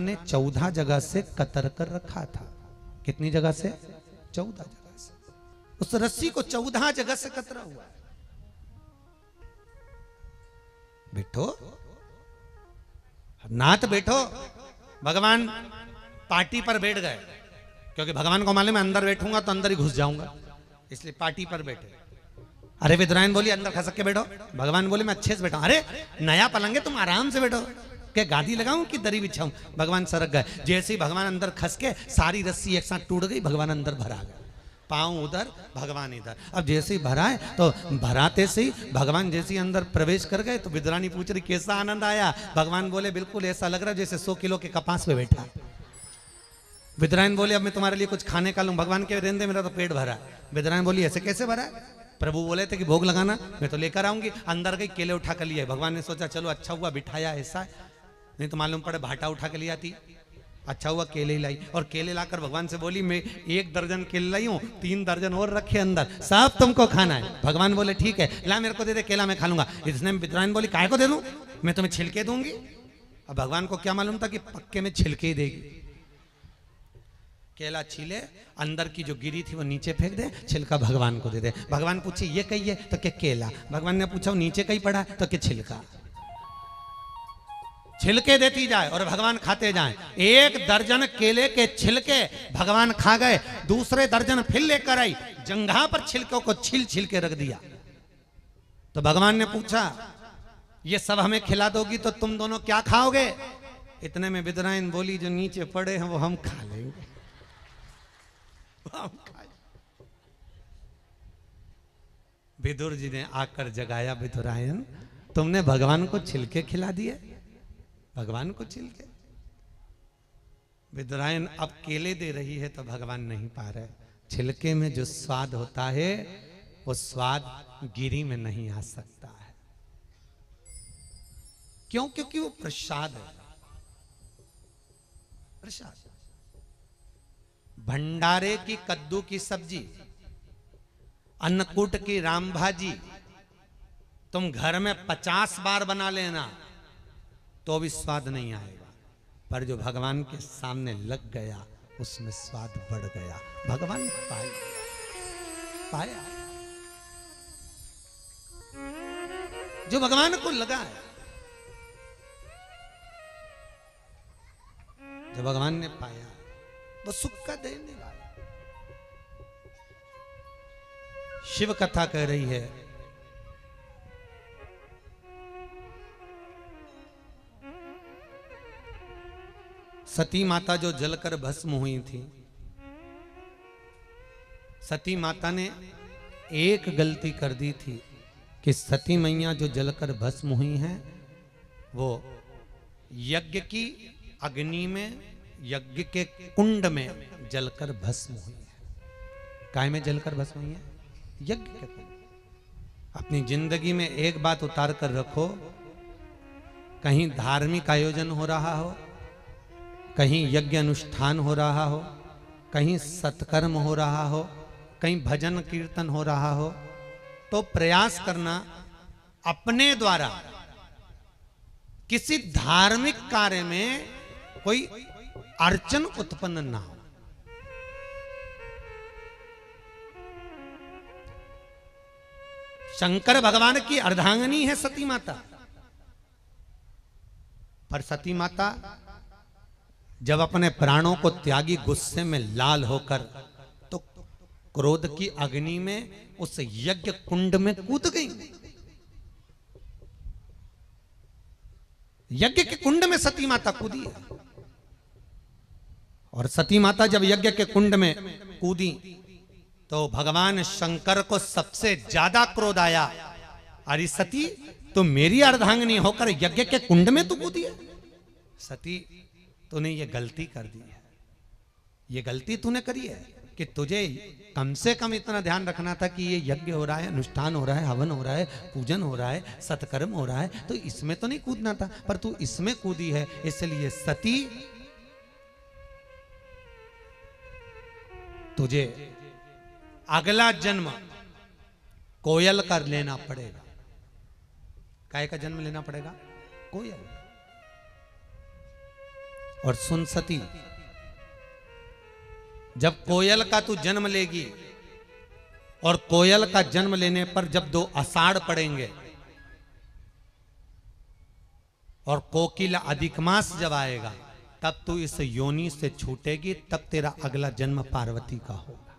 ने 14 जगह से कतर कर रखा था। कितनी जगह से? 14 जगह से। उस रस्सी को 14 जगह से कतरा हुआ है। बैठो नाथ, बैठो। भगवान पार्टी पर बैठ गए, क्योंकि भगवान को मालूम है अंदर बैठूंगा तो अंदर ही घुस जाऊंगा, इसलिए पार्टी पर बैठे। अरे विद्रायन बोली अंदर खसक के बैठो। भगवान बोले मैं अच्छे से बैठा। अरे नया पलंग है, तुम आराम से बैठो। क्या गादी लगाऊं कि दरी बिछाऊं? भगवान सरक गए। जैसे ही भगवान अंदर खस के सारी रस्सी एक साथ टूट गई, भगवान अंदर भरा गया। पांव उधर, भगवान इधर। अब जैसे ही भरा है तो भराते से ही भगवान जैसे ही अंदर प्रवेश कर गए तो विद्रानी पूछ रही कैसा आनंद आया? भगवान बोले बिल्कुल ऐसा लग रहा है जैसे 100 किलो के कपास पे बैठा। विद्रायन बोले अब मैं तुम्हारे लिए कुछ खाने का लूं। भगवान के रेंदे मेरा तो पेट भरा। विद्रायन बोली ऐसे कैसे भरा? प्रभु बोले थे कि भोग लगाना, मैं तो लेकर आऊंगी। अंदर गई, केले उठा कर लिए। भगवान ने सोचा चलो अच्छा हुआ बिठाया, ऐसा है, नहीं तो मालूम पड़े भाटा उठा के ले आती। अच्छा हुआ केले लाई, और केले लाकर भगवान से बोली मैं 1 दर्जन केले लाई हूँ, 3 दर्जन और रखे अंदर, सब तुमको खाना है। भगवान बोले ठीक है, ला मेरे को दे दे केला, मैं खा लूंगा। इसने विद्रायन बोली काय को दे दूं, मैं तुम्हें छिलके दूंगी। अब भगवान को क्या मालूम था कि पक्के में छिलके ही देगी। केला छीले, अंदर की जो गिरी थी वो नीचे फेंक दे, छिलका भगवान को दे दे। भगवान पूछे ये कही है तो क्या केला? भगवान ने पूछा नीचे कहीं पड़ा है तो क्या छिलका? छिलके देती जाए और भगवान खाते जाएं। 1 दर्जन केले के छिलके भगवान खा गए। दूसरे दर्जन फिर लेकर आई, जंघा पर छिलकों को छील छील के रख दिया। तो भगवान ने पूछा ये सब हमें खिला दोगी तो तुम दोनों क्या खाओगे? इतने में विद्रायन बोली जो नीचे पड़े हैं वो हम खा लेंगे। विदुर जी ने आकर जगाया, विदुरायन तुमने भगवान को छिलके खिला दिए, भगवान को छिलके। विदुरायन अब केले दे रही है तो भगवान नहीं पा रहे। छिलके में जो स्वाद होता है वो स्वाद गिरी में नहीं आ सकता है। क्यों? क्योंकि वो प्रसाद है, प्रसाद। भंडारे की कद्दू की सब्जी, अन्नकूट की राम भाजी तुम घर में 50 बार बना लेना तो भी स्वाद नहीं आएगा, पर जो भगवान के सामने लग गया उसमें स्वाद बढ़ गया। भगवान पाया, पाया जो भगवान को लगा है, जो भगवान ने पाया वो सुख का देने वाला। शिव कथा कह रही है सती माता जो जलकर भस्म हुई थी, सती माता ने एक गलती कर दी थी कि सती मैया जो जलकर भस्म हुई हैं वो यज्ञ की अग्नि में, यज्ञ के कुंड में जलकर भस्म हुई है। काय में जलकर भस्म हुई है? यज्ञ के कुंड। अपनी जिंदगी में एक बात उतार कर रखो, कहीं धार्मिक आयोजन हो रहा हो, कहीं यज्ञ अनुष्ठान हो रहा हो, कहीं सत्कर्म हो रहा हो, कहीं भजन कीर्तन हो रहा हो, तो प्रयास करना अपने द्वारा किसी धार्मिक कार्य में कोई अर्चन उत्पन्न ना हो। शंकर भगवान की अर्धांगिनी है सती माता, पर सती माता जब अपने प्राणों को त्यागी गुस्से में लाल होकर तो क्रोध की अग्नि में उस यज्ञ कुंड में कूद गई। यज्ञ के कुंड में सती माता कूदी है, और सती माता जब यज्ञ के कुंड में कूदी तो भगवान शंकर को सबसे ज्यादा क्रोध आया। अरे सती तो मेरी अर्धांगिनी होकर यज्ञ के कुंड में तू कूदी है? सती तूने ये गलती कर दी है, ये गलती तूने करी है कि तुझे कम से कम इतना ध्यान रखना था कि ये यज्ञ हो रहा है, अनुष्ठान हो रहा है, हवन हो रहा है, पूजन हो रहा है, सत्कर्म हो रहा है, तो इसमें तो नहीं कूदना था, पर तू इसमें कूदी है। इसलिए सती तुझे अगला जन्म कोयल का लेना पड़ेगा। काय का जन्म लेना पड़ेगा? कोयल। और सुन सती, जब कोयल का तू जन्म लेगी और कोयल का जन्म लेने पर जब 2 आषाढ़ पड़ेंगे और कोकिला अधिक मास जब आएगा, तब तू इस योनि से छूटेगी, तब तेरा अगला जन्म पार्वती का होगा।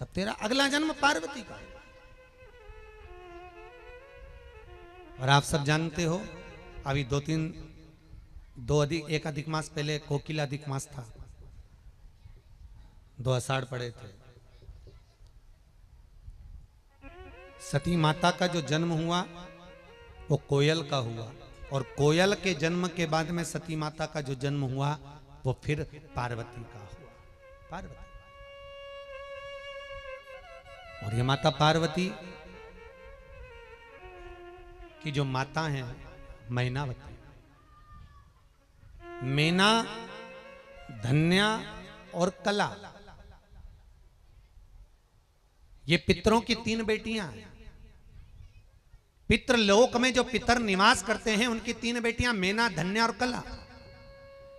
तब तेरा अगला जन्म पार्वती का होगा। और आप सब जानते हो, अभी 1 अधिक मास पहले कोकिला अधिक मास था, 2 आषाढ़ पड़े थे। सती माता का जो जन्म हुआ वो कोयल का हुआ, और कोयल के जन्म के बाद में सती माता का जो जन्म हुआ वो फिर पार्वती का हुआ। पार्वती, और ये माता पार्वती की जो माता है मैनावती, मैना, धन्या और कला, ये पितरों की 3 बेटियां हैं। पितृलोक में जो पितर निवास करते हैं उनकी 3 बेटियां मैना, धन्या और कला।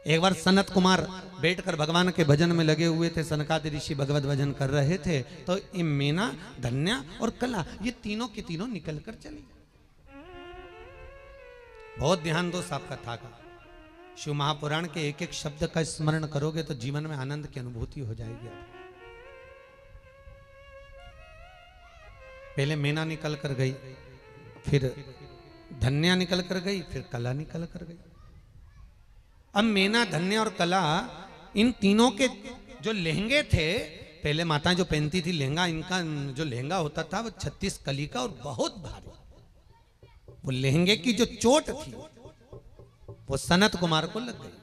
एक बार सनत कुमार बैठकर भगवान के भजन में लगे हुए थे, सनकादि ऋषि भगवत भजन कर रहे थे, तो ये मैना, धन्या और कला, ये तीनों की तीनों निकल कर चली। बहुत ध्यान दो साहब कथा का। शिव महापुराण के एक एक शब्द का स्मरण करोगे तो जीवन में आनंद की अनुभूति हो जाएगी। पहले मैना निकल कर गई, फिर धन्या निकल कर गई, फिर कला निकल कर गई। अब मैना, धन्या और कला, इन तीनों के जो लहंगे थे, पहले माताएं जो पहनती थी लहंगा, इनका जो लहंगा होता था वो 36 कली का और बहुत भारी। वो लहंगे की जो चोट थी वो सनत कुमार को लग गई,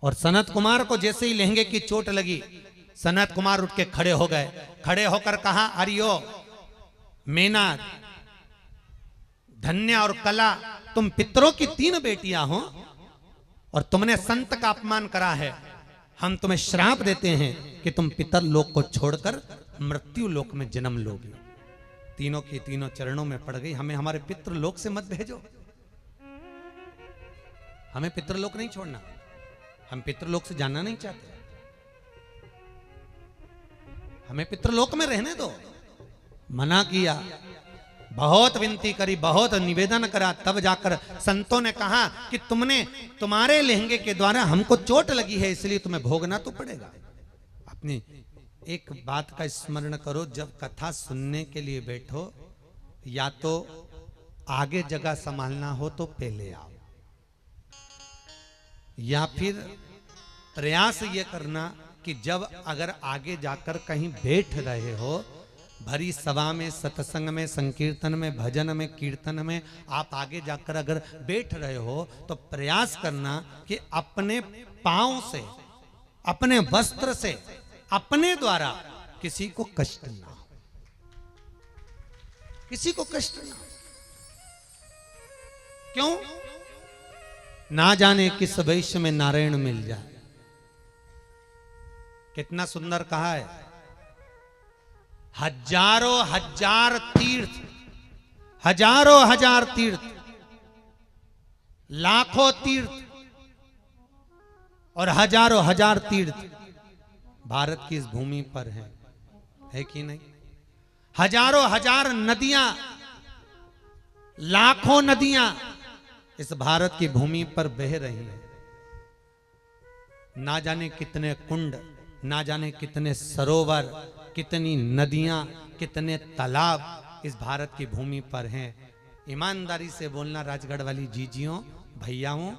और सनत कुमार को जैसे ही लहंगे की चोट लगी, सनत कुमार उठ के खड़े हो गए। खड़े होकर कहा, अरियो मैना, धन्या और कला, तुम पितरों की 3 बेटियां हो और तुमने संत का अपमान करा है। हम तुम्हें श्राप देते हैं कि तुम पितर लोक को छोड़कर मृत्यु लोक में जन्म लोगी। तीनों की तीनों चरणों में पड़ गई, हमें हमारे पितृलोक से मत भेजो, हमें पितृलोक नहीं छोड़ना, हम पितृलोक से जाना नहीं चाहते, हमें पितृलोक में रहने दो। मना किया, बहुत विनती करी, बहुत निवेदन करा, तब जाकर संतों ने कहा कि तुम्हारे लहंगे के द्वारा हमको चोट लगी है, इसलिए तुम्हें भोगना तो पड़ेगा। अपनी एक बात का स्मरण करो, जब कथा सुनने के लिए बैठो, या तो आगे जगह संभालना हो तो पहले आओ, या फिर प्रयास ये करना कि जब अगर आगे जाकर कहीं बैठ रहे हो, भरी सभा में, सत्संग में, संकीर्तन में, भजन में, कीर्तन में आप आगे जाकर अगर बैठ रहे हो तो प्रयास करना कि अपने पांव से, अपने वस्त्र से, अपने द्वारा किसी को कष्ट ना हो, किसी को कष्ट ना हो। क्यों? ना जाने किस वैश्य में नारायण मिल जाए। कितना सुंदर कहा है, हजारों हजार तीर्थ, हजारों हजार तीर्थ, लाखों तीर्थ और हजारों हजार तीर्थ भारत की इस भूमि पर है कि नहीं? हजारों हजार नदियां, लाखों नदियां इस भारत की भूमि पर बह रही हैं। ना जाने कितने कुंड, ना जाने कितने सरोवर, कितनी नदियां, कितने तालाब इस भारत की भूमि पर हैं। ईमानदारी से बोलना राजगढ़ वाली जीजियों, भैयाओं,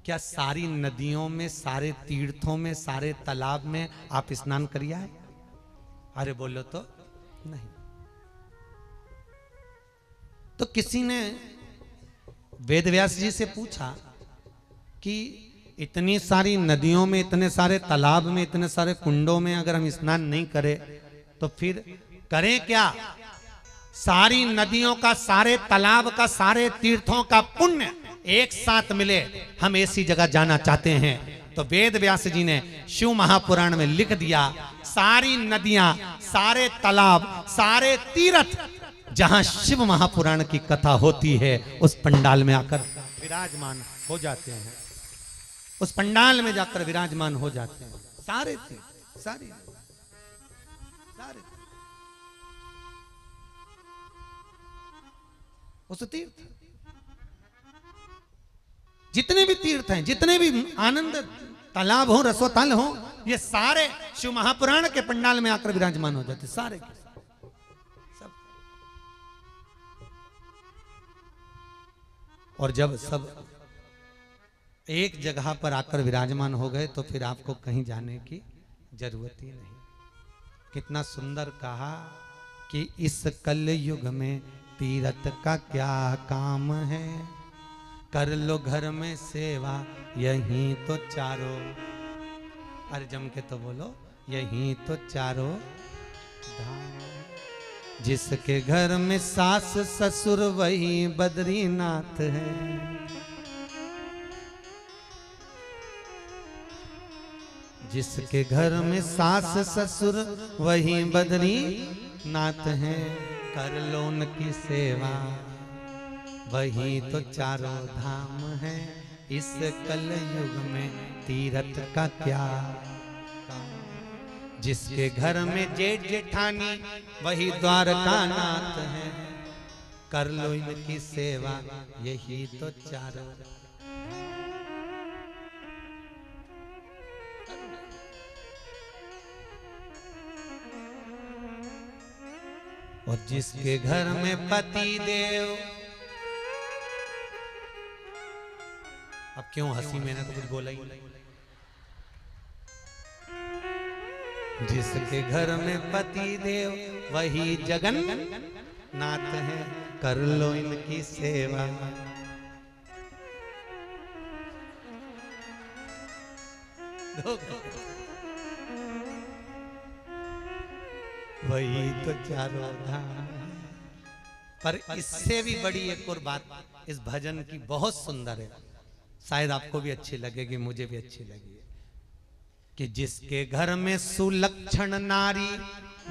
क्या सारी नदियों में, सारे तीर्थों में, सारे तालाब में आप स्नान करिया है? अरे बोलो तो नहीं। तो किसी ने वेद व्यास जी से पूछा कि इतनी सारी नदियों में, इतने सारे तालाब में, इतने सारे कुंडों में अगर हम स्नान नहीं करें तो फिर करें क्या? सारी नदियों का, सारे तालाब का, सारे तीर्थों का पुण्य एक साथ मिले, हम ऐसी जगह जाना चाहते हैं। तो वेद व्यास जी ने शिव महापुराण में लिख दिया, सारी नदियां, सारे तालाब, सारे तीर्थ जहां शिव महापुराण की कथा होती है उस पंडाल में आकर विराजमान हो जाते हैं, उस पंडाल में जाकर विराजमान हो जाते हैं। सारे थे, सारे उस तीर्थ, जितने भी तीर्थ हैं, जितने भी आनंद तालाब हो, रसोतल हो, ये सारे शिव महापुराण के पंडाल में आकर विराजमान हो जाते, सारे सब। और जब सब एक जगह पर आकर विराजमान हो गए तो फिर आपको कहीं जाने की जरूरत ही नहीं। कितना सुंदर कहा कि इस कल युग में तीर्थ का क्या काम है, कर लो घर में सेवा यहीं तो चारों, अरे जम के तो बोलो, यहीं तो चारों धाम। जिसके घर में सास ससुर वही बद्रीनाथ है, जिसके घर में सास ससुर वही बद्रीनाथ है, कर लो उनकी सेवा वही तो चारों धाम है। इस कल युग में तीर्थ का क्या काम, जिसके घर में जेठ जेठानी वही द्वारका नाथ है, कर लो इनकी सेवा यही तो चारों। और जिसके घर में पति देव, अब क्यों हंसी, मैंने तो कुछ बोला ही नहीं। जिसके घर में पति देव वही जगन नाथ है, कर लो इनकी सेवा। वही तो चारों धाम। पर इससे भी बड़ी एक और बात इस भजन की बहुत सुंदर है, शायद आपको भी अच्छी लगेगी, मुझे भी अच्छी लगी, कि जिसके घर में सुलक्षण नारी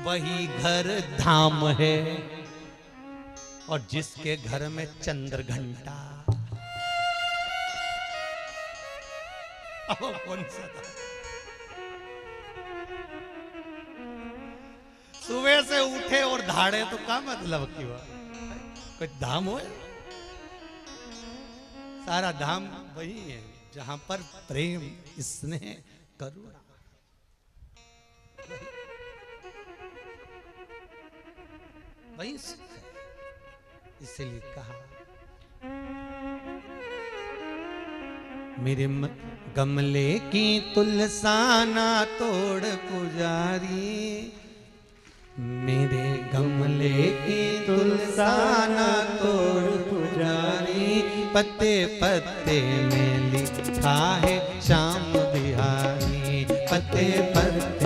वही घर धाम है, और जिसके घर में चंद्र घंटा, कौन सा था? सुबह से उठे और धाड़े तो क्या मतलब की बात, कुछ धाम हो, सारा धाम वही है जहां पर प्रेम स्नेह करुणा, वही सुख है। इसलिए कहा मेरे गमले की तुलसाना तोड़ पुजारी, मेरे गमले की तुलसाना तोड़ पुजारी, पत्ते पत्ते में लिखा है श्याम बिहारी, पत्ते पत्ते